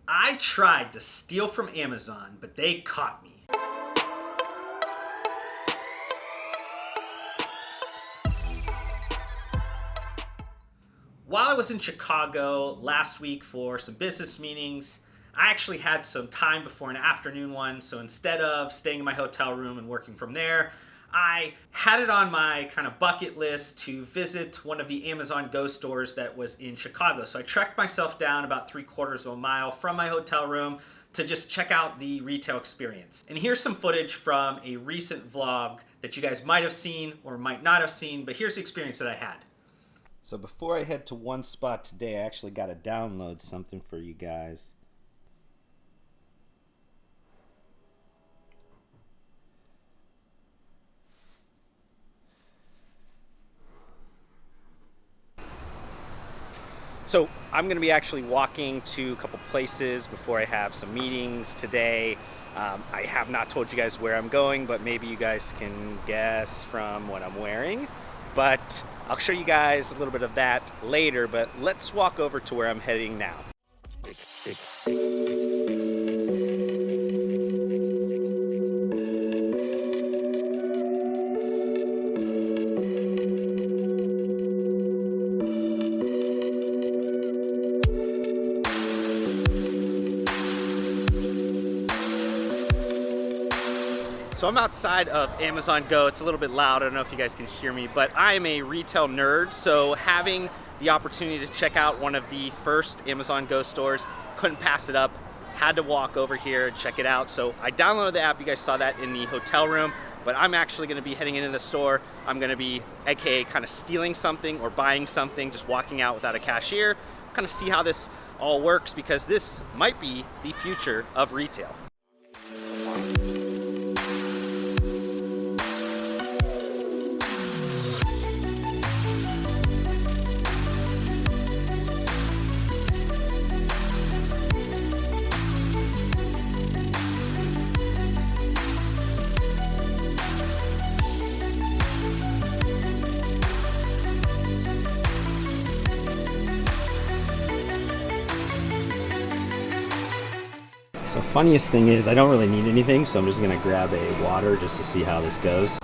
I tried to steal from Amazon, but they caught me. While I was in Chicago last week for some business meetings, I actually had some time before an afternoon one, so instead of staying in my hotel room and working from there, I had it on my kind of bucket list to visit one of the Amazon Go stores that was in Chicago. So I trekked myself down about 3/4 of a mile from my hotel room to just check out the retail experience. And here's some footage from a recent vlog that you guys might have seen or might not have seen, but here's the experience that I had. So before I head to one spot today, I actually got to download something for you guys. So I'm going to be actually walking to a couple places before I have some meetings today. I have not told you guys where I'm going, but maybe you guys can guess from what I'm wearing. But I'll show you guys a little bit of that later, but let's walk over to where I'm heading now. So I'm outside of Amazon Go. It's a little bit loud. I don't know if you guys can hear me, but I am a retail nerd. So having the opportunity to check out one of the first Amazon Go stores, couldn't pass it up. Had to walk over here and check it out. So I downloaded the app. You guys saw that in the hotel room, but I'm actually going to be heading into the store. I'm going to be AKA kind of stealing something or buying something, just walking out without a cashier, kind of see how this all works, because this might be the future of retail. So funniest thing is I don't really need anything, so I'm just gonna grab a water just to see how this goes.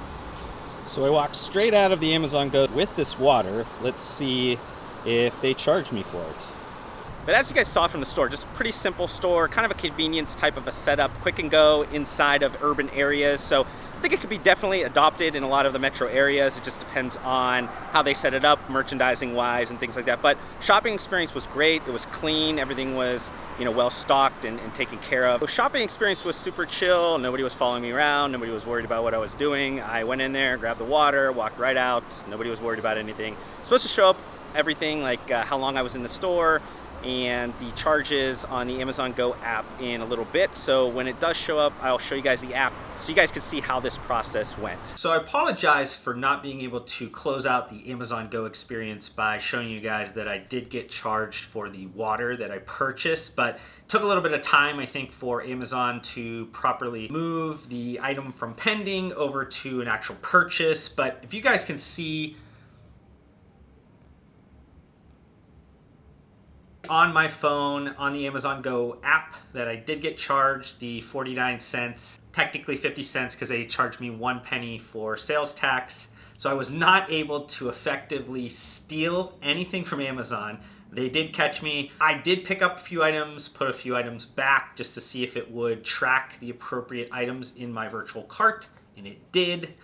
So I walked straight out of the Amazon Go with this water. Let's see if they charge me for it. But as you guys saw from the store, just pretty simple store, kind of a convenience type of a setup, quick and go inside of urban areas. So I think it could be definitely adopted in a lot of the metro areas. It just depends on how they set it up, merchandising wise and things like that. But shopping experience was great. It was clean. Everything was, well stocked and taken care of. The shopping experience was super chill. Nobody was following me around. Nobody was worried about what I was doing. I went in there, grabbed the water, walked right out. Nobody was worried about anything. It's supposed to show up everything like how long I was in the store and the charges on the Amazon Go app in a little bit. So when it does show up, I'll show you guys the app so you guys can see how this process went. So I apologize for not being able to close out the Amazon Go experience by showing you guys that I did get charged for the water that I purchased, but it took a little bit of time, I think, for Amazon to properly move the item from pending over to an actual purchase. But if you guys can see on my phone on the Amazon Go app that I did get charged the 49 cents, technically 50 cents because they charged me 1 penny for sales tax. So I was not able to effectively steal anything from Amazon. They did catch me. I did pick up a few items, put a few items back just to see if it would track the appropriate items in my virtual cart, and it did.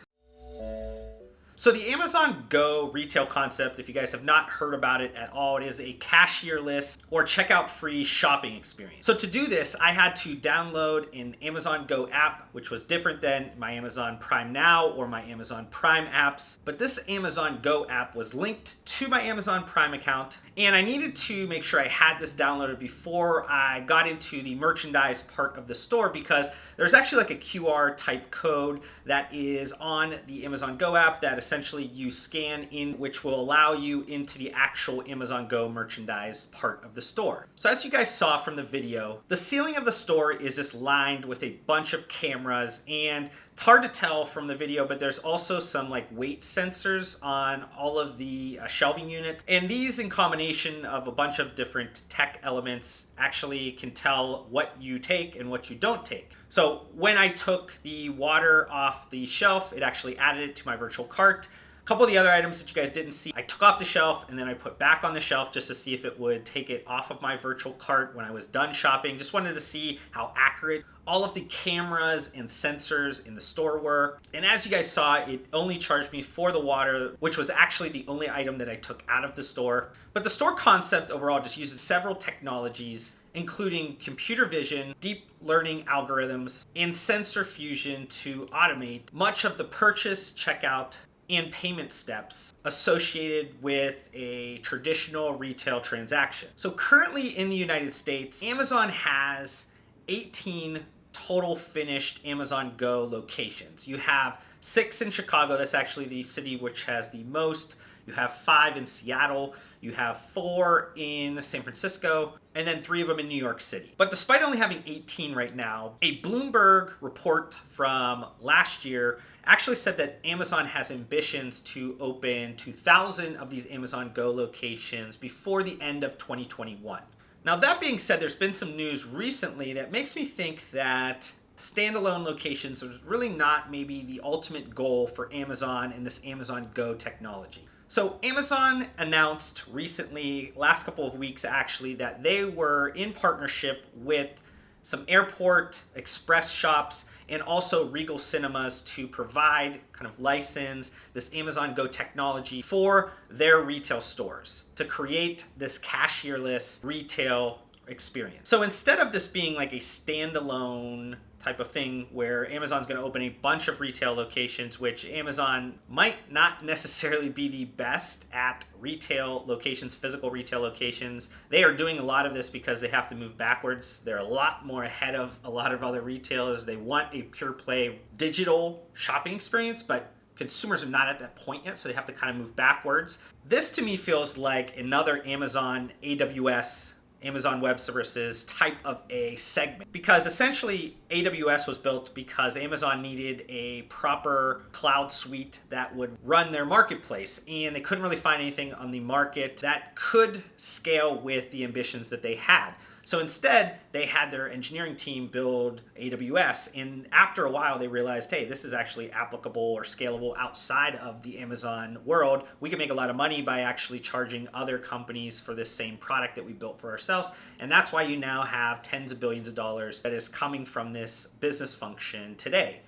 So the Amazon Go retail concept, if you guys have not heard about it at all, it is a cashierless or checkout free shopping experience. So to do this, I had to download an Amazon Go app, which was different than my Amazon Prime Now or my Amazon Prime apps. But this Amazon Go app was linked to my Amazon Prime account, and I needed to make sure I had this downloaded before I got into the merchandise part of the store, because there's actually like a QR type code that is on the Amazon Go app that essentially you scan in, which will allow you into the actual Amazon Go merchandise part of the store. So as you guys saw from the video, the ceiling of the store is just lined with a bunch of cameras, and It's hard to tell from the video, but there's also some like weight sensors on all of the shelving units. And these, in combination of a bunch of different tech elements, actually can tell what you take and what you don't take. So when I took the water off the shelf, it actually added it to my virtual cart. A couple of the other items that you guys didn't see, I took off the shelf and then I put back on the shelf just to see if it would take it off of my virtual cart when I was done shopping. Just wanted to see how accurate all of the cameras and sensors in the store were. And as you guys saw, it only charged me for the water, which was actually the only item that I took out of the store. But the store concept overall just uses several technologies, including computer vision, deep learning algorithms, and sensor fusion to automate much of the purchase, checkout, and payment steps associated with a traditional retail transaction. So currently in the United States, Amazon has 18 total finished Amazon Go locations. You have 6 in Chicago, that's actually the city which has the most. You have 5 in Seattle, you have 4 in San Francisco, and then 3 of them in New York City. But despite only having 18 right now, a Bloomberg report from last year actually said that Amazon has ambitions to open 2,000 of these Amazon Go locations before the end of 2021. Now, that being said, there's been some news recently that makes me think that standalone locations are really not maybe the ultimate goal for Amazon and this Amazon Go technology. So Amazon announced recently, last couple of weeks actually, that they were in partnership with some airport express shops and also Regal Cinemas to provide kind of license this Amazon Go technology for their retail stores to create this cashierless retail experience. So instead of this being like a standalone type of thing where Amazon's going to open a bunch of retail locations, which Amazon might not necessarily be the best at retail locations, physical retail locations. They are doing a lot of this because they have to move backwards. They're a lot more ahead of a lot of other retailers. They want a pure play digital shopping experience, but consumers are not at that point yet, so they have to kind of move backwards. This to me feels like another Amazon AWS, Amazon Web Services type of a segment, because essentially AWS was built because Amazon needed a proper cloud suite that would run their marketplace, and they couldn't really find anything on the market that could scale with the ambitions that they had. So instead, they had their engineering team build AWS, and after a while, they realized, hey, this is actually applicable or scalable outside of the Amazon world. We can make a lot of money by actually charging other companies for this same product that we built for ourselves, and that's why you now have tens of billions of dollars that is coming from this business function today.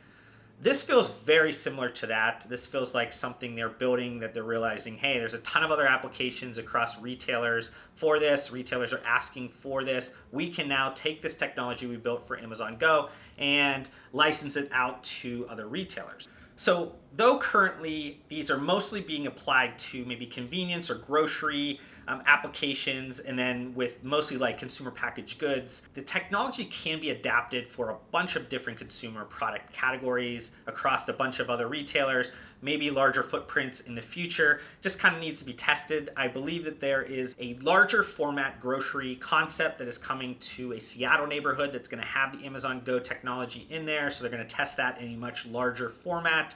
This feels very similar to that. This feels like something they're building that they're realizing, hey, there's a ton of other applications across retailers for this. Retailers are asking for this. We can now take this technology we built for Amazon Go and license it out to other retailers. So though currently these are mostly being applied to maybe convenience or grocery applications, and then with mostly like consumer packaged goods, the technology can be adapted for a bunch of different consumer product categories across a bunch of other retailers, maybe larger footprints in the future. Just kind of needs to be tested. I believe that there is a larger format grocery concept that is coming to a Seattle neighborhood that's going to have the Amazon Go technology in there, so they're going to test that in a much larger format.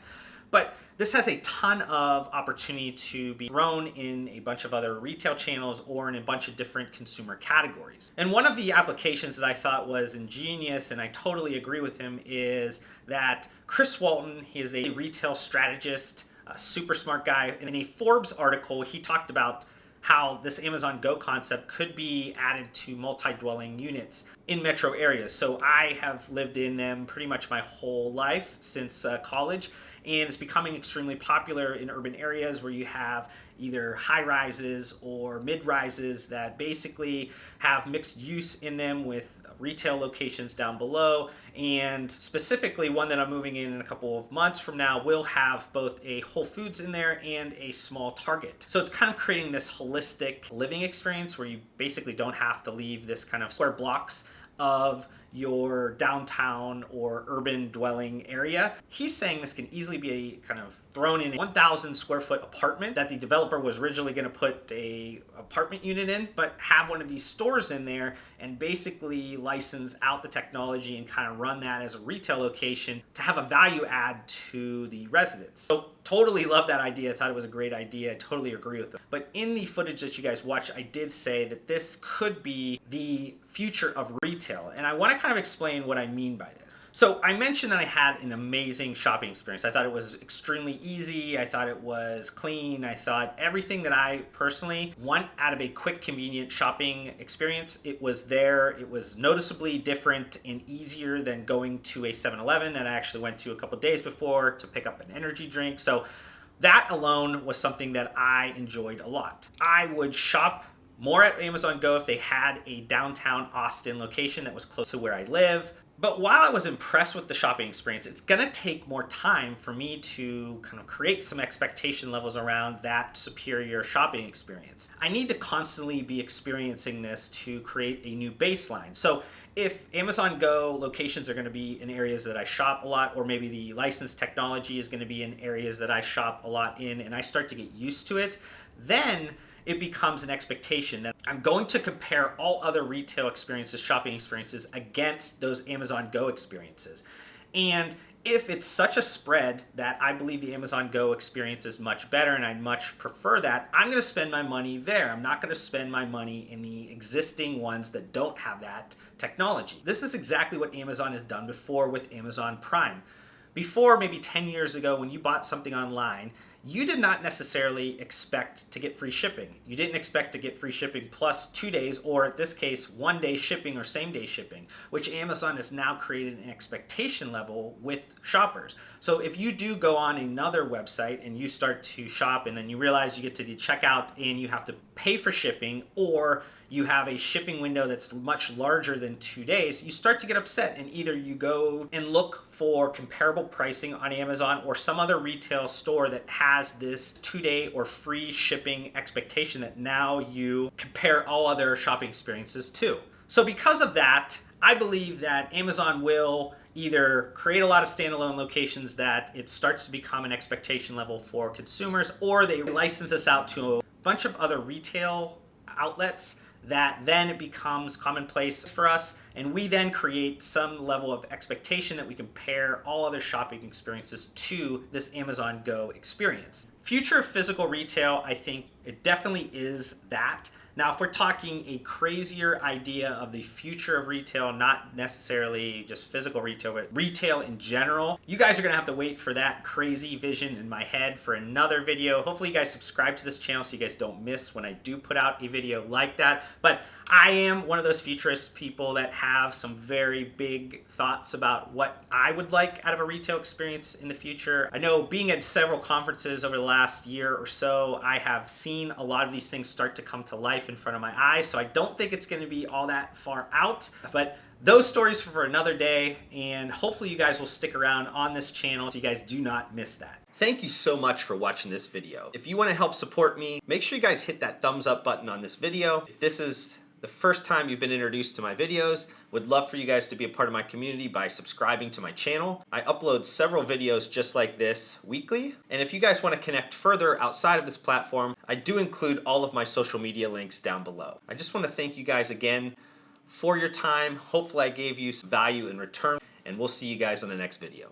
But this has a ton of opportunity to be thrown in a bunch of other retail channels or in a bunch of different consumer categories. And one of the applications that I thought was ingenious, and I totally agree with him, is that Chris Walton, he is a retail strategist, a super smart guy. And in a Forbes article, he talked about how this Amazon Go concept could be added to multi-dwelling units in metro areas. So I have lived in them pretty much my whole life since college, and it's becoming extremely popular in urban areas where you have either high rises or mid rises that basically have mixed use in them with retail locations down below. And specifically one that I'm moving in a couple of months from now will have both a Whole Foods in there and a small Target. So it's kind of creating this holistic living experience where you basically don't have to leave this kind of square blocks of your downtown or urban dwelling area. He's saying this can easily be kind of thrown in a 1,000 square foot apartment that the developer was originally going to put a apartment unit in, but have one of these stores in there and basically license out the technology and kind of run that as a retail location to have a value add to the residents. So totally love that idea. Thought it was a great idea. I totally agree with it. But in the footage that you guys watched, I did say that this could be the future of retail. And I want to kind of explain what I mean by this. So I mentioned that I had an amazing shopping experience. I thought it was extremely easy. I thought it was clean. I thought everything that I personally want out of a quick, convenient shopping experience, it was there. It was noticeably different and easier than going to a 7-Eleven that I actually went to a couple days before to pick up an energy drink. So that alone was something that I enjoyed a lot. I would shop more at Amazon Go if they had a downtown Austin location that was close to where I live. But while I was impressed with the shopping experience, it's gonna take more time for me to kind of create some expectation levels around that superior shopping experience. I need to constantly be experiencing this to create a new baseline. So if Amazon Go locations are gonna be in areas that I shop a lot, or maybe the licensed technology is gonna be in areas that I shop a lot in, and I start to get used to it, then it becomes an expectation that I'm going to compare all other retail experiences, shopping experiences, against those Amazon Go experiences. And if it's such a spread that I believe the Amazon Go experience is much better and I much prefer that, I'm going to spend my money there. I'm not going to spend my money in the existing ones that don't have that technology. This is exactly what Amazon has done before with Amazon Prime. Before, maybe 10 years ago, when you bought something online, you did not necessarily expect to get free shipping. You didn't expect to get free shipping plus 2 days, or in this case, 1 day shipping or same day shipping, which Amazon has now created an expectation level with shoppers. So if you do go on another website and you start to shop and then you realize you get to the checkout and you have to pay for shipping, or you have a shipping window that's much larger than 2 days, you start to get upset, and either you go and look for comparable pricing on Amazon or some other retail store that has this 2-day or free shipping expectation that now you compare all other shopping experiences to. So because of that, I believe that Amazon will either create a lot of standalone locations that it starts to become an expectation level for consumers, or they license this out to a bunch of other retail outlets that then it becomes commonplace for us, and we then create some level of expectation that we compare all other shopping experiences to this Amazon Go experience. Future of physical retail, I think it definitely is that. Now, if we're talking a crazier idea of the future of retail, not necessarily just physical retail, but retail in general, you guys are gonna have to wait for that crazy vision in my head for another video. Hopefully you guys subscribe to this channel so you guys don't miss when I do put out a video like that. But I am one of those futurist people that have some very big thoughts about what I would like out of a retail experience in the future. I know, being at several conferences over the last year or so, I have seen a lot of these things start to come to life in front of my eyes, so I don't think it's going to be all that far out. But those stories for another day, and hopefully you guys will stick around on this channel so you guys do not miss that. Thank you so much for watching this video. If you want to help support me, make sure you guys hit that thumbs up button on this video. If this is the first time you've been introduced to my videos, would love for you guys to be a part of my community by subscribing to my channel. I upload several videos just like this weekly, and if you guys want to connect further outside of this platform, I do include all of my social media links down below. I just want to thank you guys again for your time. Hopefully I gave you some value in return, and we'll see you guys on the next video.